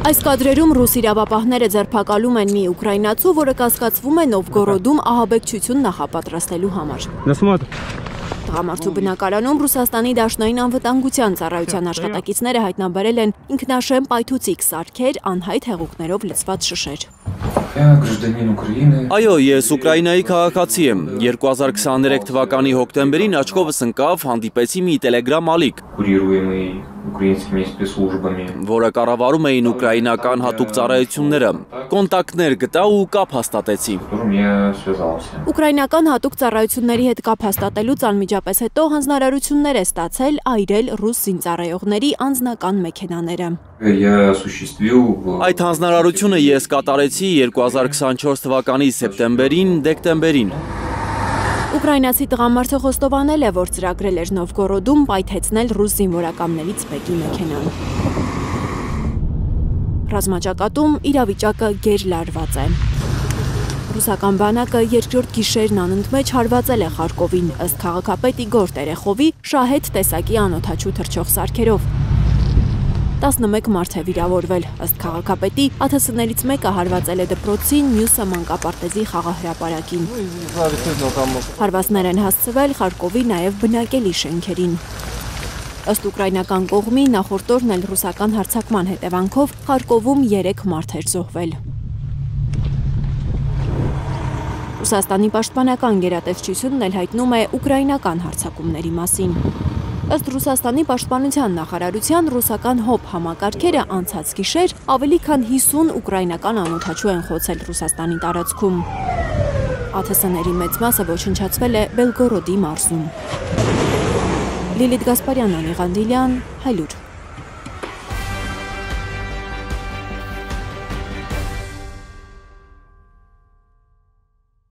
Այս կադրերում ռուս իրավապահները ձերբակալում են մի ուկրաինացու, որը կասկածվում է Նովգորոդում ահաբեկչություն նախապատրաստելու համար։ Տղամարդու բնակարանում Ռուսաստանի Դաշնային անվտանգության ծառայության աշխատակիցները հայտնաբերել են ինքնաշեմ պայթուցիկ սարքեր, անհայտ հեղուկներով լցված շշեր։ Այո, ես Ուկրաինայի քաղաքացի եմ։ 2023 թվականի հոկտեմբերին աչքովս ընկավ, հանդիպեցի մի տելեգրամ ալիք, որը կառավարում էին ուկրաինական հատուկ ծառայությունները։ Կոնտակտներ գտա ու կապ հաստատեցի։ Ուկրաինական հատուկ ծառայությունների հետ կապ հաստատելուց անմիջապես հետո հանձնարարություններ է ստացել այրել ռուս զինծառայողների անձնական մեքենաները։ Այդ հանձնարարությունը ես կատարեցի 2024 թվականի սեպտեմբերին, դեկտեմբերին։ Ուկրաինացի տղամարդը խոստովանել է, որ ծրագրել էր Նովգորոդում պայթեցնել ռուս զինվորականներից մեկի մեքենան։ Ռազմաճակատում իրավիճակը գերլարված է։ Ռուսական բանակը երկրորդ գիշերն անընդմեջ հարվածել է Խարկովին, ըստ քաղաքապետ Իգոր Տերեխովի շահեդ տեսակի անօդաչու թռչող սարքերով։ 11 մարդ է վիրավորվել, ըստ քաղաքապետի, ԱԹՍ-ներից մեկը հարվածել է դպրոցին, մյուսը մանկապարտեզի խաղահրապարակին։ Հարվածներ են հասցվել Խարկովի նաև բնակելի շենքերին։ Ըստ ուկրաինական կողմի նախորդ օրն էլ ռուսական հարձակման հետևանքով Խարկովում 3 մարդ էր զոհվել։ Ռուսաստանի պաշտպանական գերատեսչությունն էլ հայտնում է ուկրաինական հարձակումների մասին։ Ըստ Ռուսաստանի պաշտպանության նախարարության ռուսական ՀՕՊ համակարգերը անցած գիշեր ավելի քան 50 ուկրաինական անօդաչու են խոցել Ռուսաստանի տարածքում։ ԱԹՍ-ների մեծ մասը ոչնչացվել է Բելգորոդի մարզում։ Լիլիթ Գասպարյան, Անի Ղանդիլյան, Հայլուր։